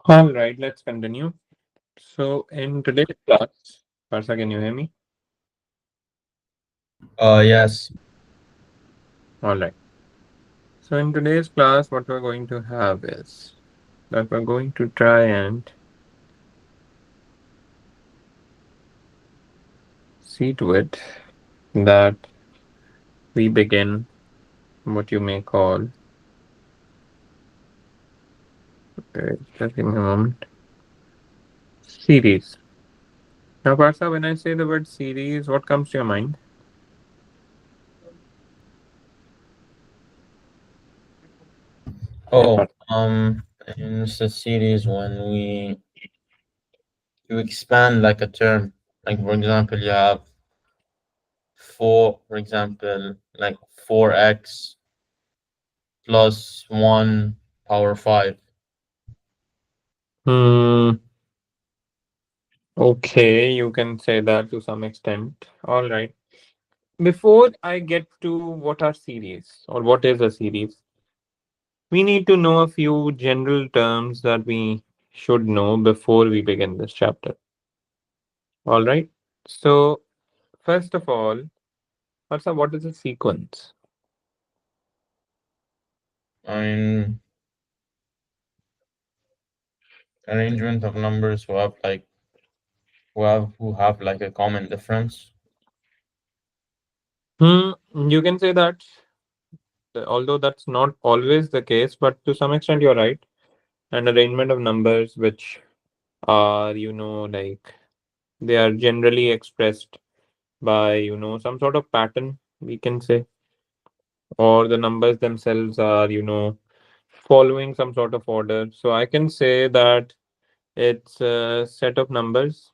All right, let's continue. So in today's class, Parsa, can you hear me? Yes. All right. So in today's class, what we're going to have is that we're going to try and see to it that we begin what you may call, just give me a moment, series. Now, Parsa, when I say the word series, what comes to your mind? Yeah, Oh, Parsa. in the series when you expand like a term, like for example, you have four, for example, like 4x plus 1 power 5. Hmm. Okay, you can say that to some extent. All right. Before I get to what are series or what is a series, we need to know a few general terms that we should know before we begin this chapter. All right. So, first of all, Varsa, what is a sequence? I mean, arrangement of numbers who have like a common difference. Hmm, you can say that, although that's not always the case, but to some extent you're right. An arrangement of numbers which are, like they are generally expressed by, some sort of pattern, we can say, or the numbers themselves are, following some sort of order. So I can say that it's a set of numbers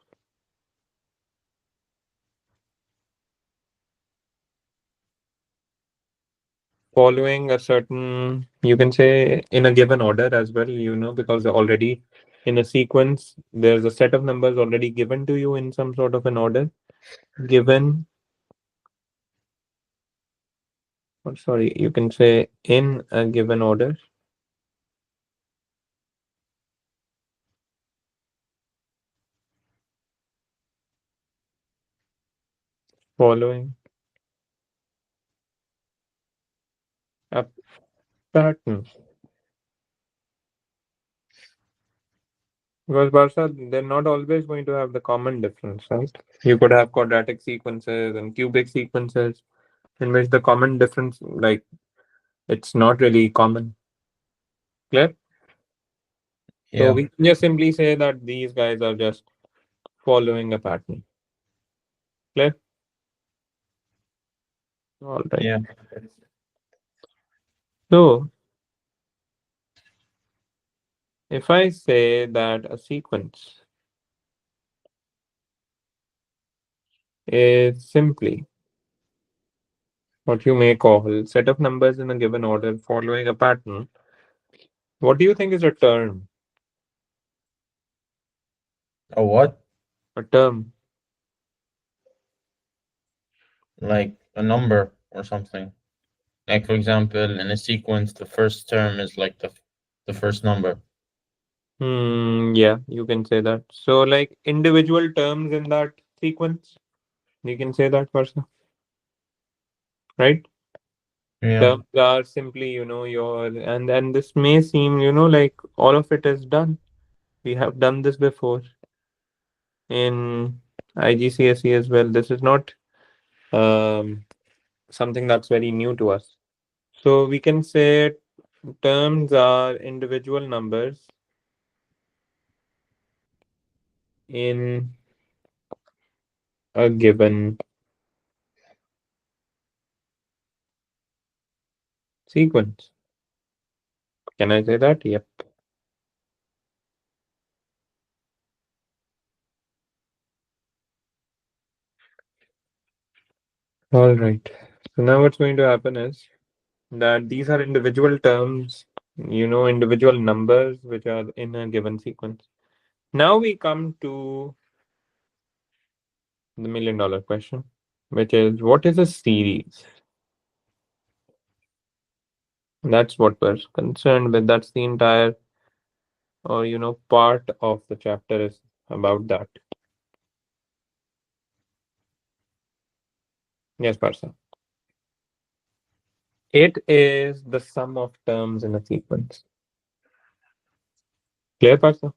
following a certain, you can say, in a given order as well, because already in a sequence, there's a set of numbers already given to you in some sort of an order, given, or sorry, you can say in a given order, following a pattern. Because Barca, they're not always going to have the common difference, right? You could have quadratic sequences and cubic sequences in which the common difference, like, it's not really common. Clear? So Yeah, we can just simply say that these guys are just following a pattern. Clear? All right. yeah. So if I say that a sequence is simply what you may call set of numbers in a given order following a pattern, what do you think is a term? A what? A term. Like a number or something. Like for example, in a sequence, the first term is like the first number. Yeah, you can say that. So like individual terms in that sequence, you can say that person, right? Yeah, Terms are simply, your, and then this may seem, like all of it is done. We have done this before in IGCSE as well. This is not um, something that's very new to us. So we can say terms are individual numbers in a given sequence. Can I say that? Yep. All right. So now what's going to happen is that these are individual terms, individual numbers which are in a given sequence. Now we come to the $1 million question, which is what is a series? That's what we're concerned with. That's the entire or part of the chapter is about that. Yes, Parsa. It is the sum of terms in a sequence. Clear, Parsa?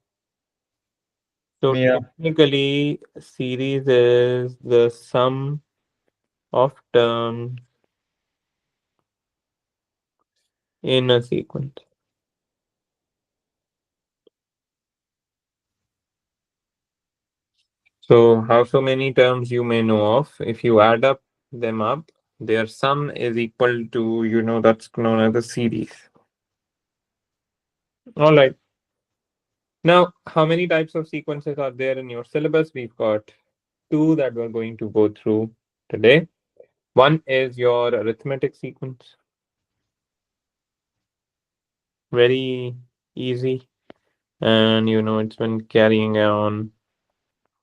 So Yeah. technically, series is the sum of terms in a sequence. So how so many terms you may know of, if you add up them up, their sum is equal to, that's known as a series. All right. Now, how many types of sequences are there in your syllabus? We've got two that we're going to go through today. One is your arithmetic sequence. Very easy. And it's been carrying on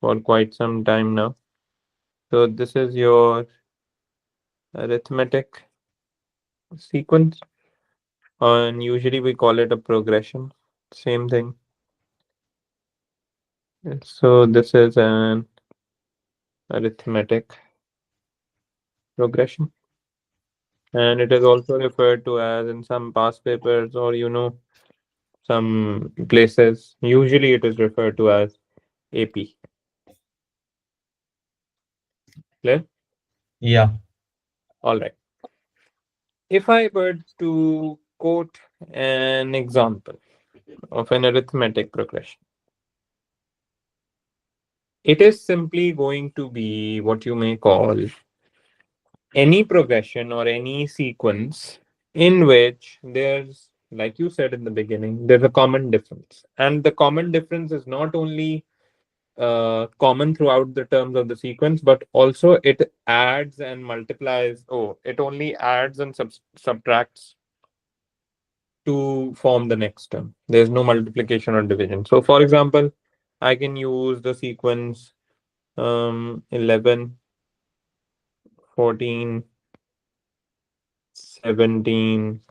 for quite some time now. So this is your arithmetic sequence. And usually we call it a progression. Same thing. So this is an arithmetic progression. And it is also referred to as in some past papers or some places. Usually it is referred to as AP. Clear? Yeah. All right. If I were to quote an example of an arithmetic progression, it is simply going to be what you may call any progression or any sequence in which there's, like you said in the beginning, there's a common difference. And the common difference is not only common throughout the terms of the sequence, but also it adds and multiplies. Oh, it only adds and subtracts to form the next term. There's no multiplication or division. So, for example, I can use the sequence 11, 14, 17,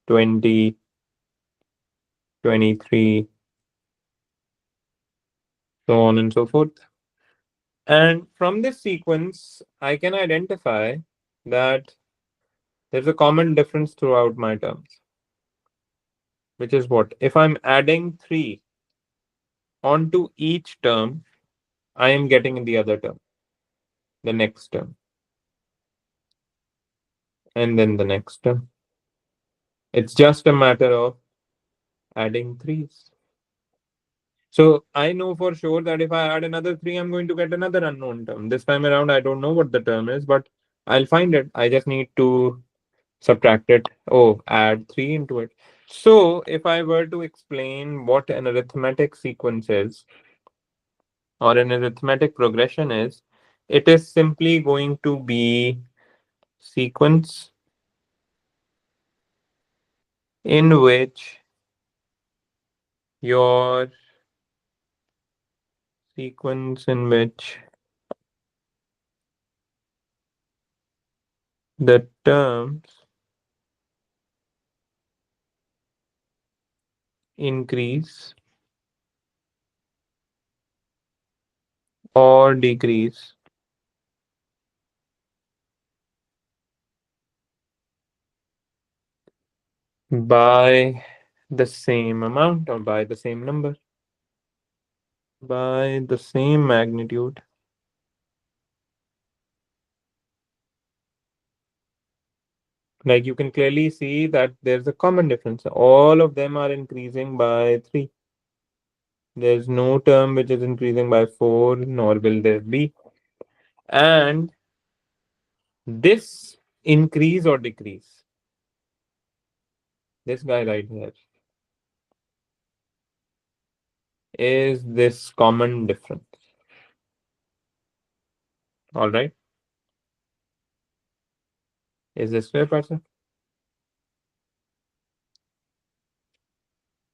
20, 23, so on and so forth. And from this sequence, I can identify that there's a common difference throughout my terms, which is what? If I'm adding 3 onto each term, I am getting in the other term, the next term, and then the next term. It's just a matter of adding threes. So I know for sure that if I add another 3, I'm going to get another unknown term. This time around, I don't know what the term is, but I'll find it. I just need to subtract it. Oh, add 3 into it. So if I were to explain what an arithmetic sequence is or an arithmetic progression is, it is simply going to be sequence in which your sequence in which the terms increase or decrease by the same amount or by the same number, by the same magnitude. Like you can clearly see that there's a common difference. All of them are increasing by 3. There's no term which is increasing by 4, nor will there be. And this increase or decrease, this guy right here, is this common difference. All right. Is this fair, person?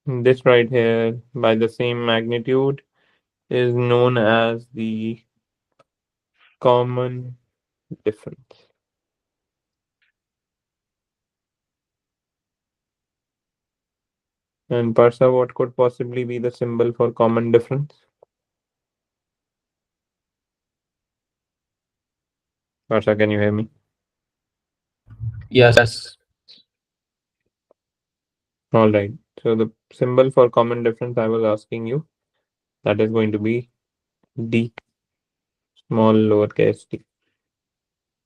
This right here, by the same magnitude, is known as the common difference. And Parsa, what could possibly be the symbol for common difference? Parsa, can you hear me? Yes. All right. So the symbol for common difference I was asking you, that is going to be D, small lowercase d.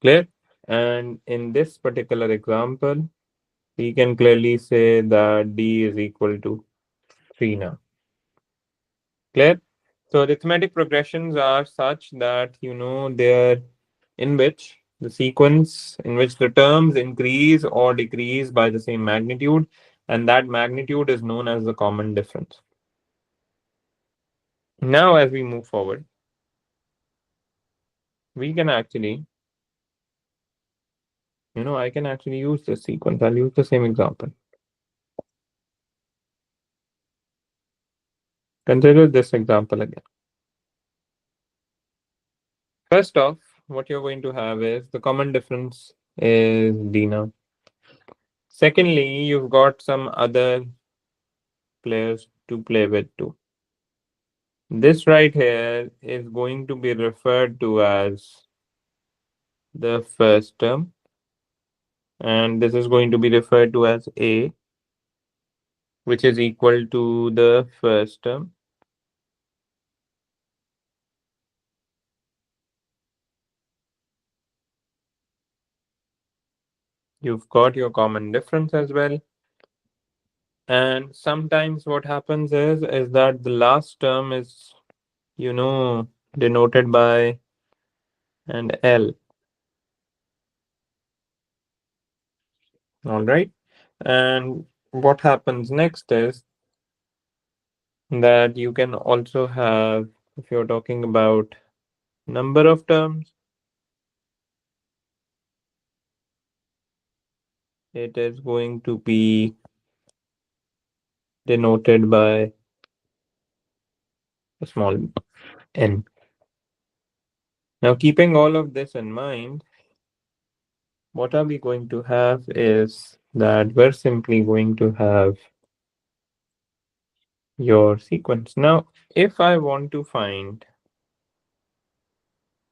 Clear? And in this particular example, we can clearly say that D is equal to 3 now. Clear? So arithmetic progressions are such that, they're in which the sequence in which the terms increase or decrease by the same magnitude, and that magnitude is known as the common difference. Now, as we move forward, we can actually, I can actually use this sequence. I'll use the same example. Consider this example again. First off, what you're going to have is the common difference is D now. Secondly, you've got some other players to play with too. This right here is going to be referred to as the first term, and this is going to be referred to as A, which is equal to the first term. You've got your common difference as well. And sometimes what happens is that the last term is, denoted by an L. All right. And what happens next is that you can also have, if you're talking about number of terms, it is going to be denoted by a small n. Now, keeping all of this in mind, what are we going to have is that we're simply going to have your sequence. Now, if I want to find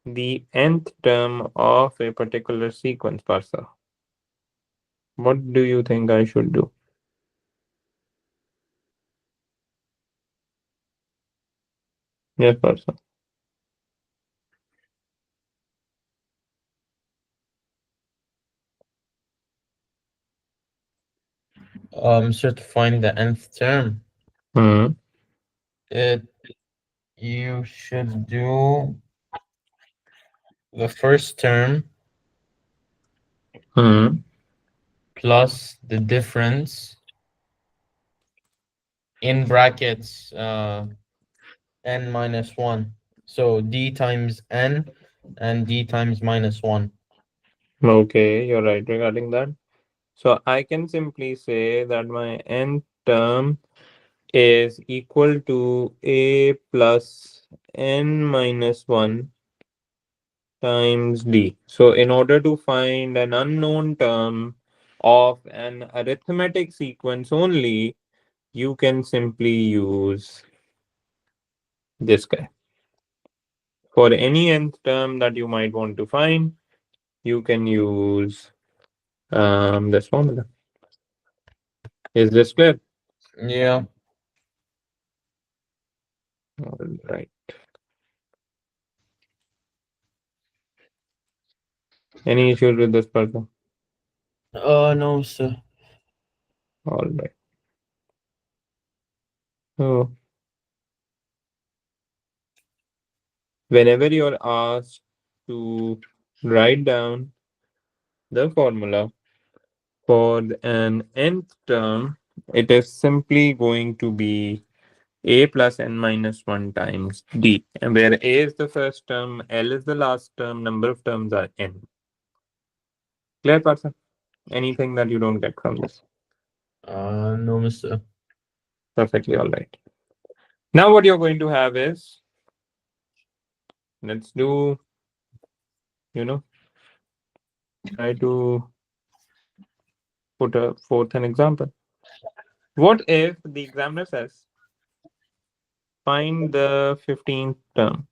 the nth term of a particular sequence, Parsa, what do you think I should do? Yes, Parsa. So to find the nth term, Hmm. it you should do the first term Hmm. plus the difference in brackets n minus 1. So d times n and d times minus 1. Okay, you're right regarding that. So I can simply say that my nth term is equal to a plus n minus 1 times d. So in order to find an unknown term of an arithmetic sequence only, you can simply use this guy. For any nth term that you might want to find, you can use this formula. Is this clear? Yeah. All right. Any issues with this person? No, sir. All right. So whenever you're asked to write down the formula for an nth term, it is simply going to be a plus n minus 1 times d, and where a is the first term, l is the last term, number of terms are n. Clear, person? Anything that you don't get from this? No, mister. Perfectly all right. Now what you're going to have is, let's do, you know, try to put a forth an example. What if the examiner says, find the 15th term?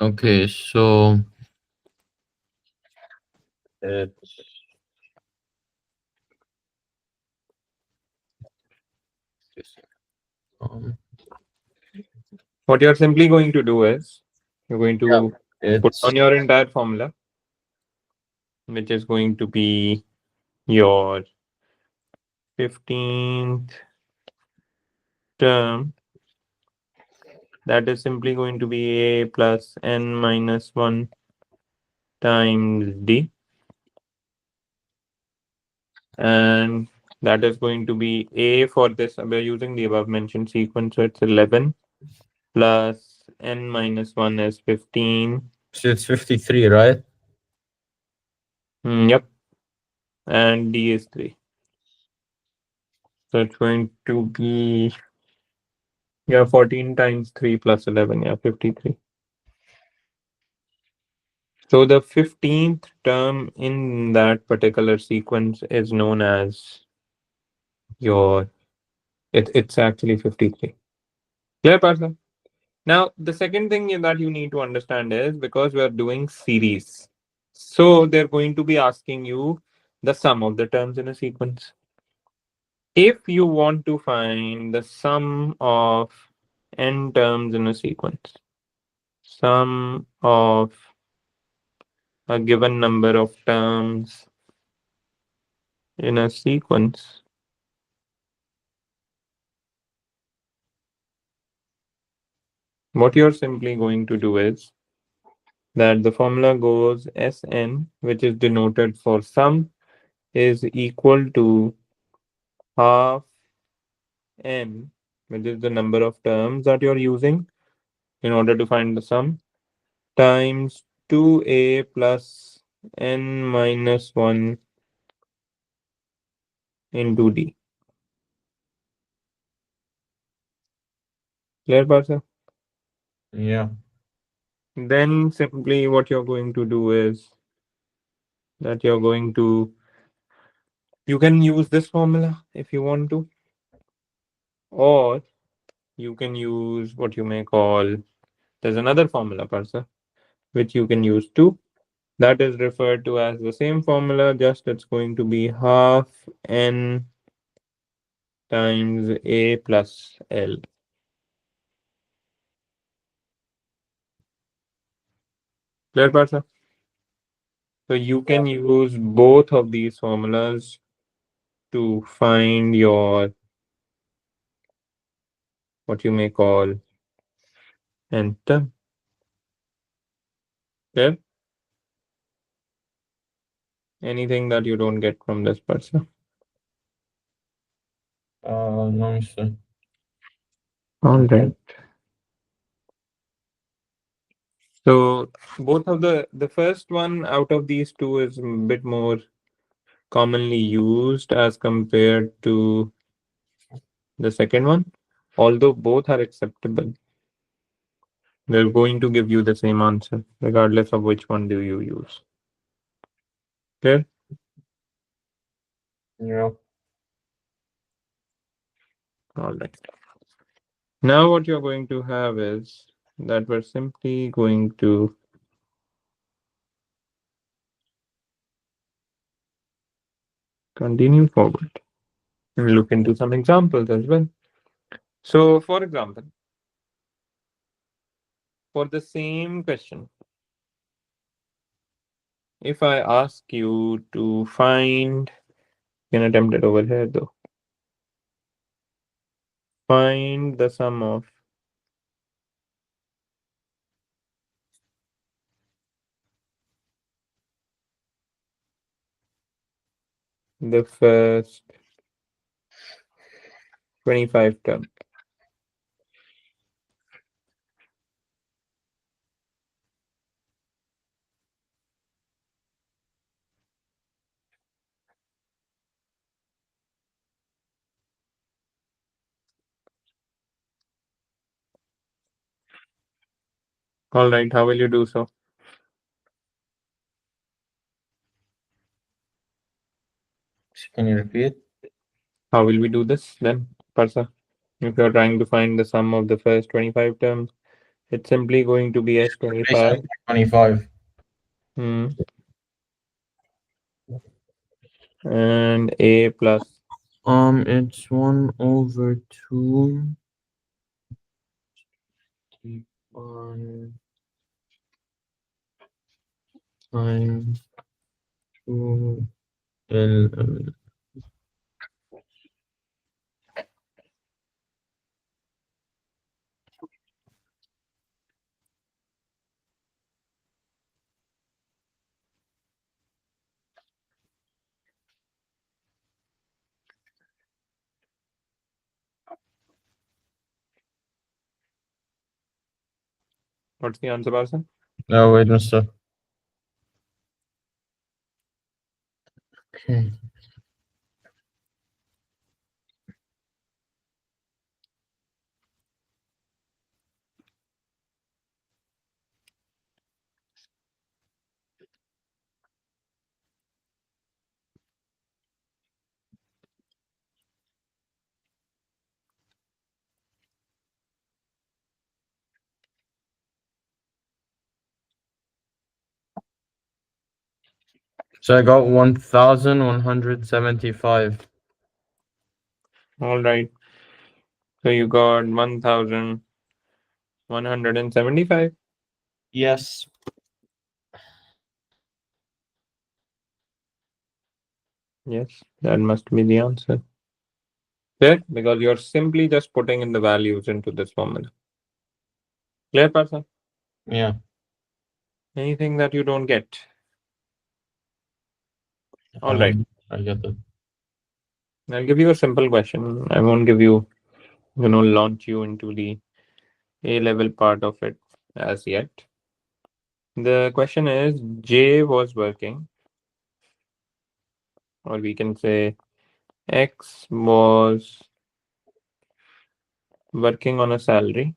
Okay, so it's um, What you're simply going to do is you're going yeah, to put it's on your entire formula, which is going to be your 15th term. That is simply going to be a plus n minus 1 times d. And that is going to be a for this. We're using the above mentioned sequence. So it's 11 plus n minus 1 is 15. so it's 53, right? Yep. And d is 3. So it's going to be, yeah, 14 times 3 plus 11. Yeah, 53. So the 15th term in that particular sequence is known as your, it's actually 53. Clear, Partha? Now, the second thing that you need to understand is because we are doing series, so they're going to be asking you the sum of the terms in a sequence. If you want to find the sum of n terms in a sequence, sum of a given number of terms in a sequence, what you're simply going to do is that the formula goes Sn, which is denoted for sum, is equal to half n, which is the number of terms that you're using in order to find the sum, times 2a plus n minus 1 into d. Clear, Parsa? Yeah. Then simply what you're going to do is that you're going to, you can use this formula if you want to, or you can use what you may call, there's another formula, Parsa, which you can use too. That is referred to as the same formula, just it's going to be half n times a plus l. Clear, Parsa? So you can use both of these formulas to find your what you may call nth term. Clear? Anything that you don't get from this, Parsa? Let me see. All right. So both of the first one out of these two is a bit more commonly used as compared to the second one, although both are acceptable. They're going to give you the same answer, regardless of which one do you use. Clear? Yeah. All right. Now what you're going to have is that we're simply going to continue forward and look into some examples as well. So, for example, for the same question, if I ask you to find, you can attempt it over here though, find the sum of the first 25 terms. All right, how will you do so? Can you repeat? How will we do this then, Parsa? If you're trying to find the sum of the first 25 terms, it's simply going to be S25. 25. Hmm. And A plus It's 1/2 1 times 2 L. what's the answer, Parsa? No, wait, mister. Okay. So I got 1,175. All right. So you got 1,175. Yes. Yes, that must be the answer. Clear? Because you're simply just putting in the values into this formula. Clear, Parsa? Yeah. Anything that you don't get? All right. I get it. I'll give you a simple question. I won't give you, launch you into the A level part of it as yet. The question is J was working, or we can say X was working on a salary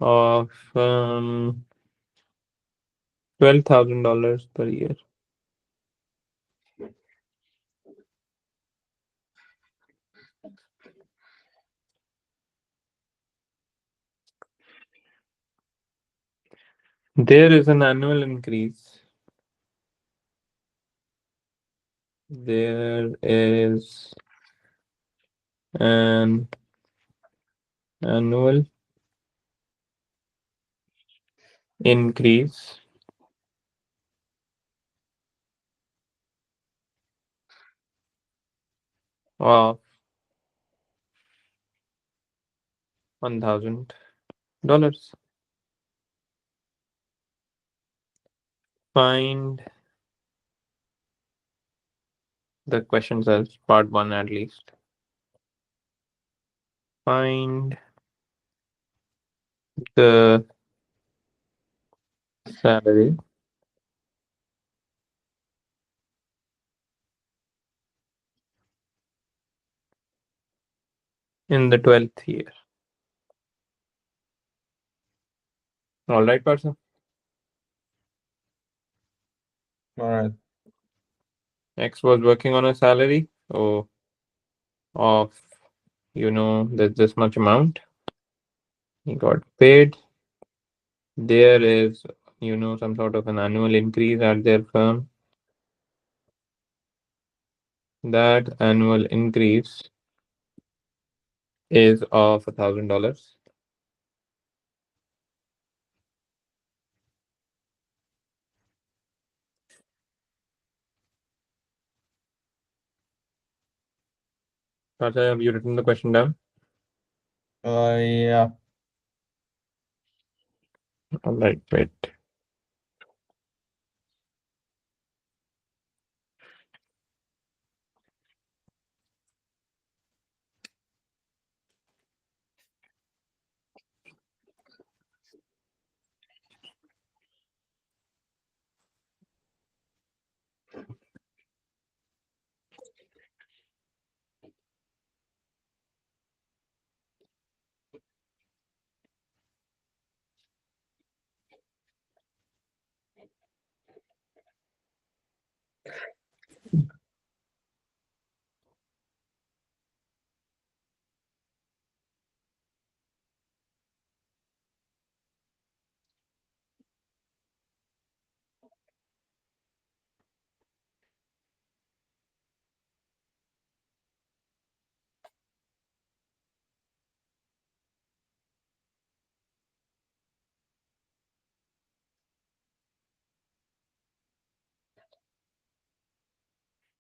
of $12,000 per year. There is an annual increase. There is an annual increase of $1,000. Find the question says part one at least. Find the salary in the 12th year. All right, person. All right. X was working on a salary of this much amount. He got paid. There is some sort of an annual increase at their firm. That annual increase is of $1,000. Partha, have you written the question down? Yeah. All right, wait.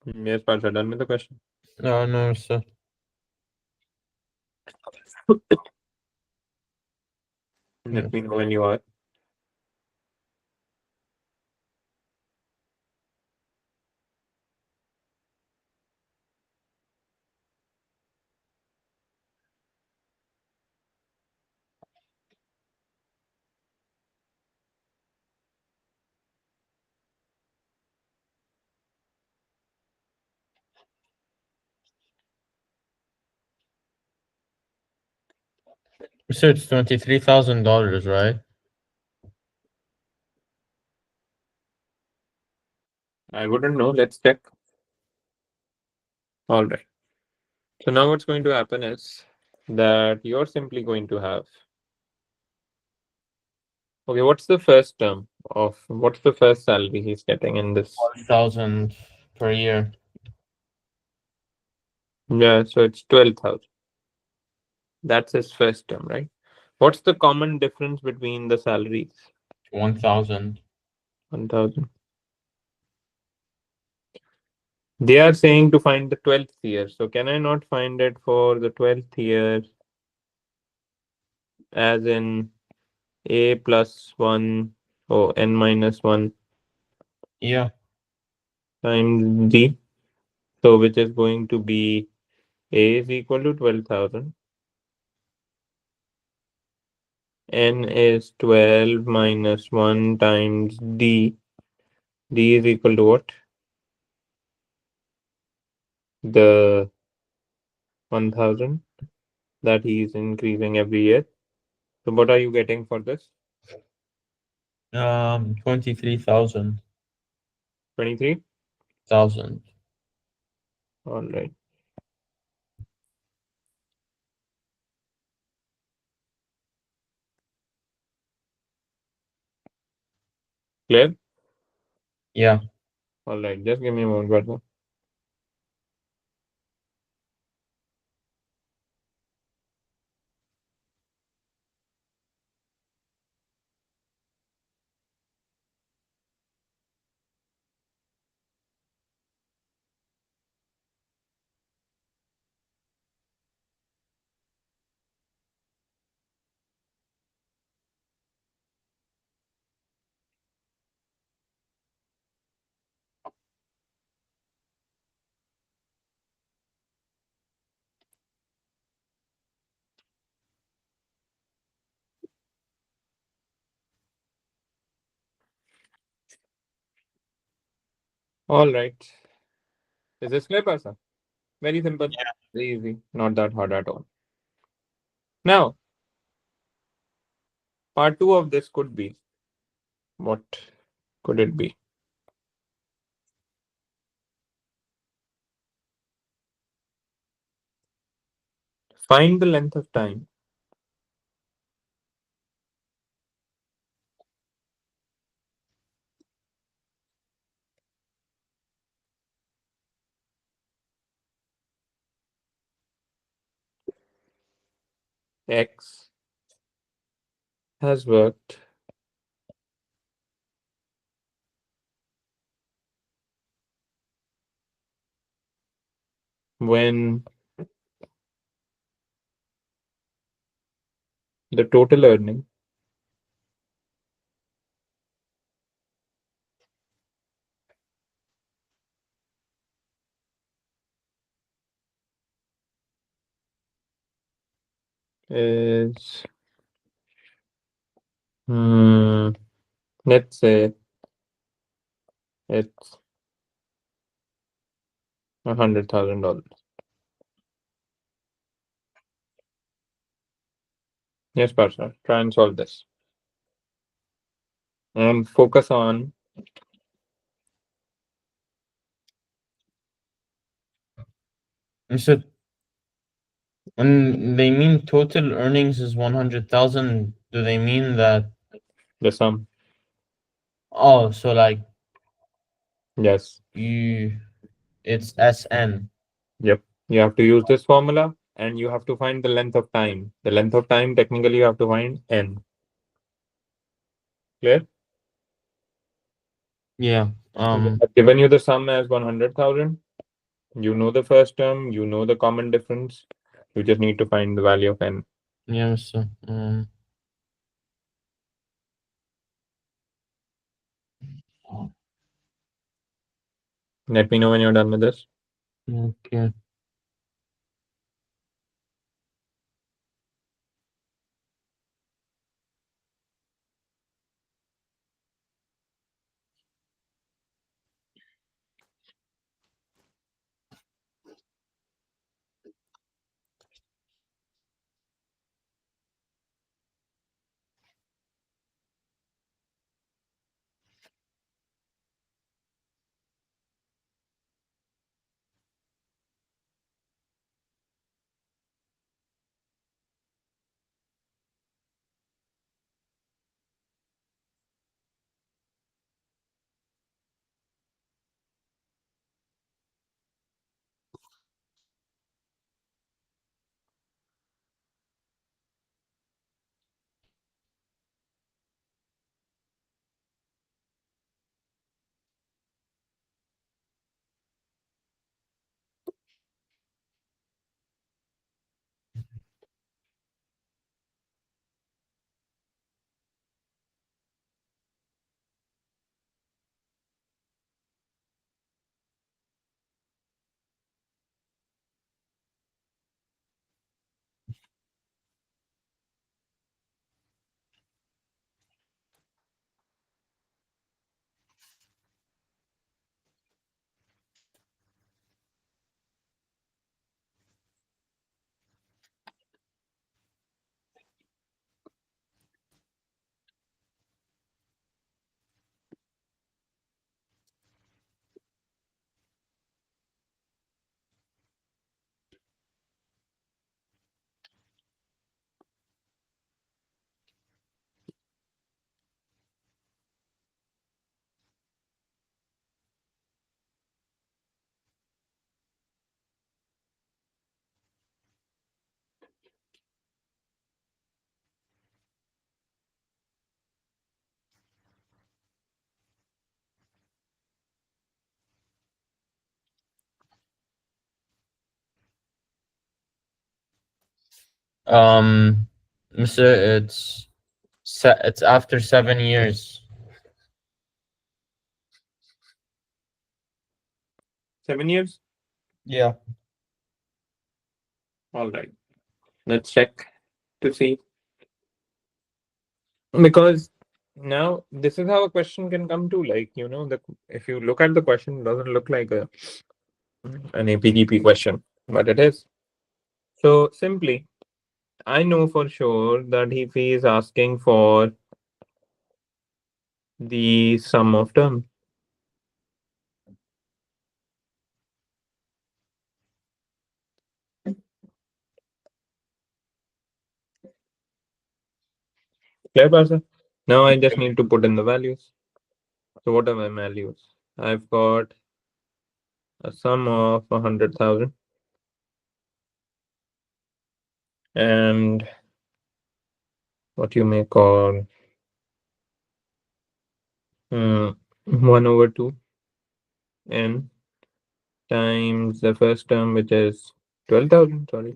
Yes, Parsha, done with the question. No, no, sir. Let Yes. me know when you are. You said it's $23,000, right? I wouldn't know. Let's check. All right. So now what's going to happen is that you're simply going to have. Okay, what's the first term of what's the first salary he's getting in this? 1,000 per year. Yeah, so it's 12,000. That's his first term, right? What's the common difference between the salaries? 1,000. 1,000. They are saying to find the 12th year. So can I not find it for the 12th year as in a plus 1 or n minus 1 Yeah. times d? So which is going to be a is equal to 12,000. N is 12 minus 1 times d. D is equal to what? The 1,000 that he is increasing every year. So what are you getting for this? 23,000. 23? Thousand. All right. Clear? Yeah. All right. Just give me a moment, brother. All right. Is this clear, person? Very simple. Very easy. Not that hard at all. Now, part two of this could be what could it be? Find the length of time X has worked when the total earning is, hmm, let's say it's $100,000. Yes, Parsha. Try and solve this. And focus on You said when they mean total earnings is 100,000, do they mean that? the sum. Oh, so like Yes. you, it's SN. Yep. You have to use this formula and you have to find the length of time. The length of time, technically, you have to find n. Clear? Yeah. I've given you the sum as 100,000. You know the first term, you know the common difference. You just need to find the value of n. Yeah, mister. Let me know when you're done with this. Okay. Mister, it's after 7 years. 7 years? Yeah. All right. Let's check to see. Because now this is how a question can come to, like, the if you look at the question, it doesn't look like an APGP question, but it is. So simply, I know for sure that if he is asking for the sum of terms. Clear, Parsa? Now I just need to put in the values. So what are my values? I've got a sum of 100,000 and what you may call 1 over 2 n times the first term, which is 12,000, sorry,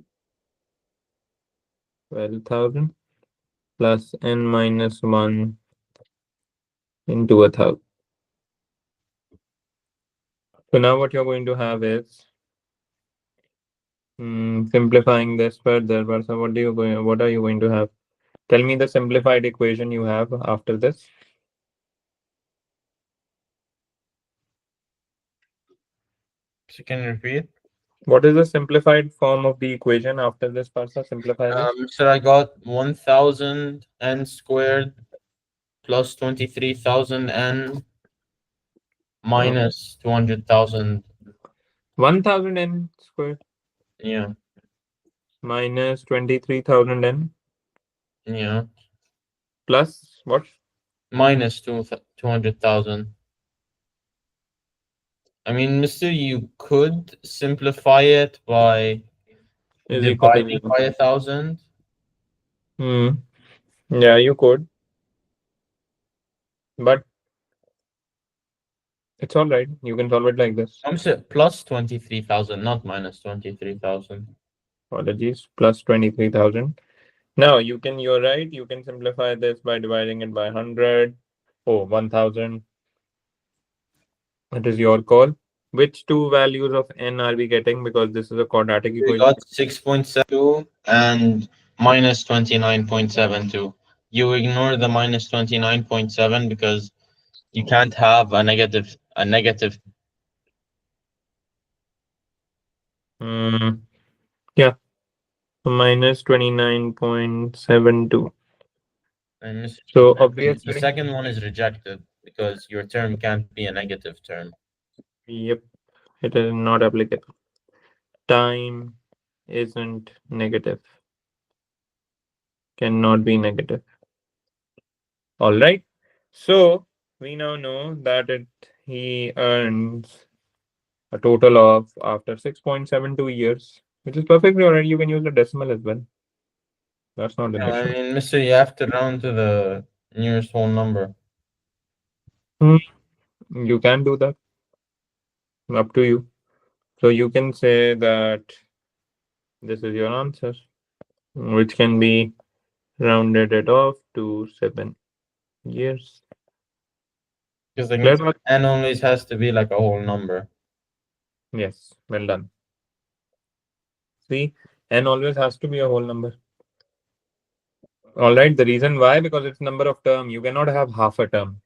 12,000 plus n minus 1 into 1,000. So now what you're going to have is simplifying this further. Varsa, what are you going to have? Tell me the simplified equation you have after this. So can you repeat? What is the simplified form of the equation after this, Parsa? Simplify this. So I got 1,000 n squared plus 23,000 n Uh, minus 200,000. 1,000 n squared Yeah, minus 23,000 n yeah. plus what? Minus 200,000. I mean, Mister, you could simplify it by Is equal to dividing 0. by 1,000. Hmm. Yeah, you could. But It's all right. You can solve it like this. I'm saying plus 23,000, not minus 23,000. Apologies. Plus 23,000. Now you're right. You can simplify this by dividing it by 100. Oh, 1,000. It is your call. Which two values of n are we getting? Because this is a quadratic We equation. got 6.72 and minus 29.72. You ignore the minus 29.7 because you can't have a negative Mm, yeah. So minus 29.72. and So the obviously, second one is rejected because your term can't be a negative term. yep, it is not applicable. Time isn't negative, cannot be negative. All right. So we now know that he earns a total of after 6.72 years, which is perfectly alright. You can use the decimal as well. That's not an I issue. mean, mister, you have to round to the nearest whole number. Hmm, you can do that. Up to you. So you can say that this is your answer, which can be rounded it off to 7 years. Because like Clear? n always has to be like a whole number. Yes, well done. See, n always has to be a whole number. All right. The reason why, because it's number of term. You cannot have half a term.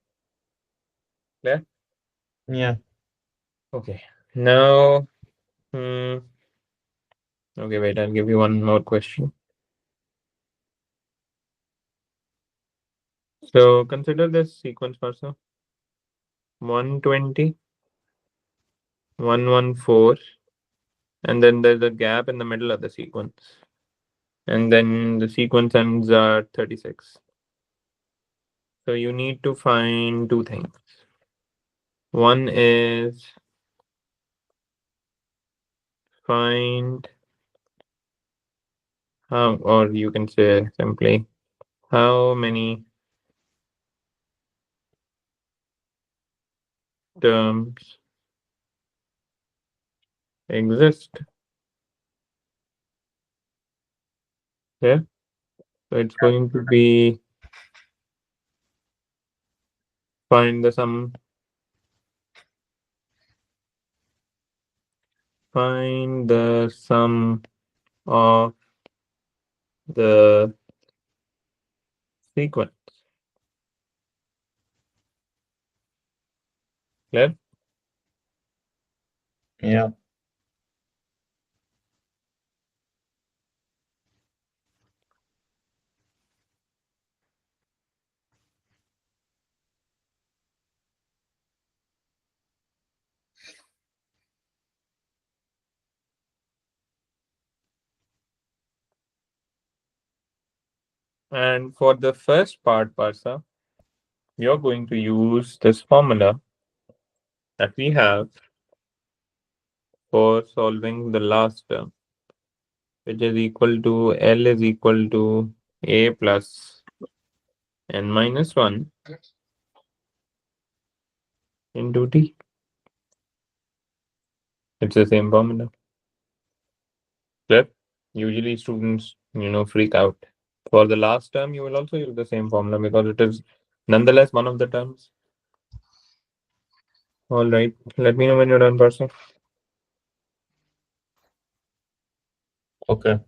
Clear? Yeah. Okay. Now, hmm, okay, wait. I'll give you one more question. So consider this sequence person: 120, 114, and then there's a gap in the middle of the sequence. And then the sequence ends at 36. So you need to find two things. One is find how, or you can say simply how many terms exist. Yeah. So it's going to be find the sum, find the sum of the sequence. Clear? Yeah. And for the first part, Parsa, you're going to use this formula that we have for solving the last term, which is equal to L is equal to A plus N minus 1 into T. It's the same formula. Clear? Usually students, freak out. For the last term, you will also use the same formula because it is nonetheless one of the terms. All right. Let me know when you're done, Parsa. Okay.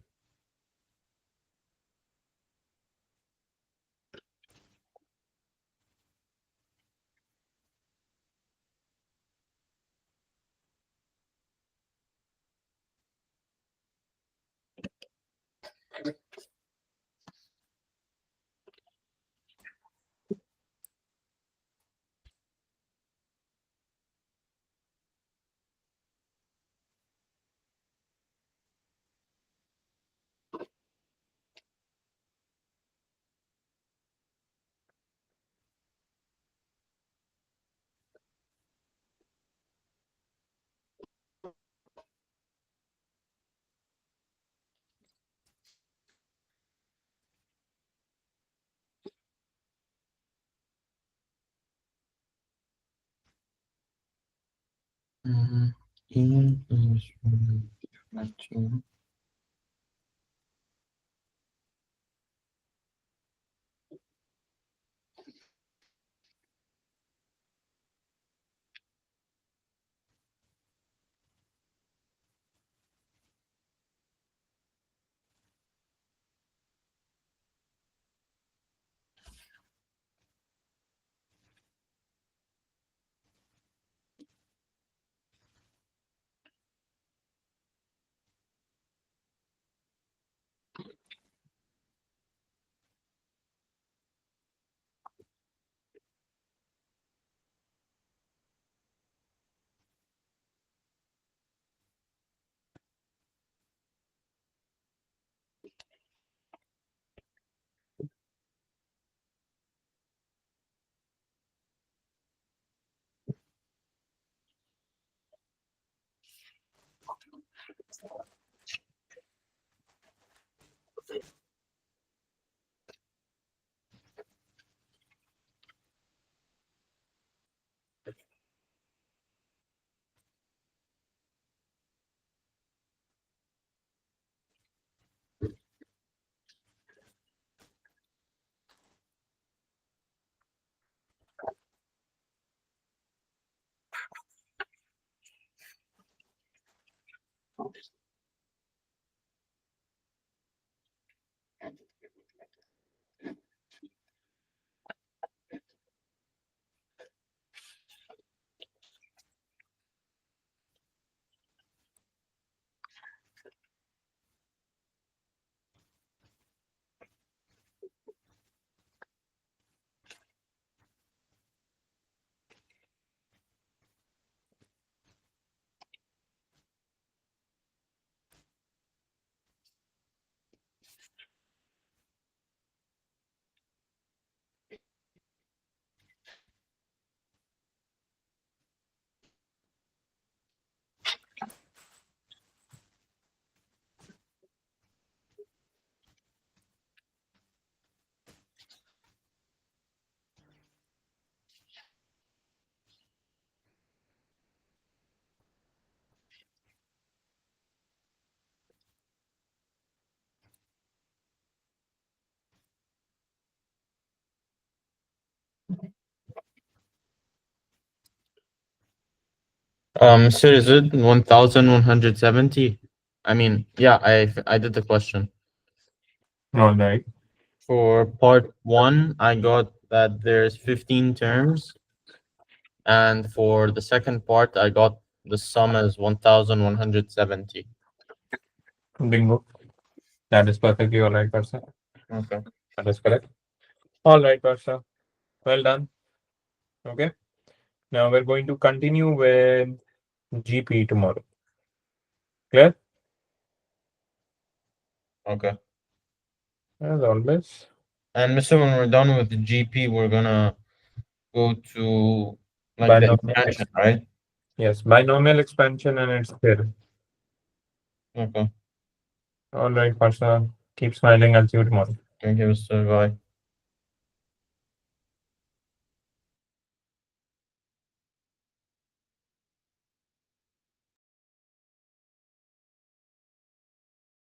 E is 19. Sir, is it 1170? I mean, yeah, I did the question. All right. For part one, I got that there's 15 terms, and for the second part, I got the sum as 1170. Bingo. That is perfectly all right, Varsha. Okay. That is correct. All right, Varsha. Well done. Okay. Now we're going to continue with GP tomorrow. Clear? Okay. As always. And Mr., when we're done with the GP, we're gonna go to like the Binomial. expansion, right? Yes, binomial expansion and its theorem. Okay. All right, Varsha. Keep smiling. I'll see you tomorrow. Thank you, Mr. Bye.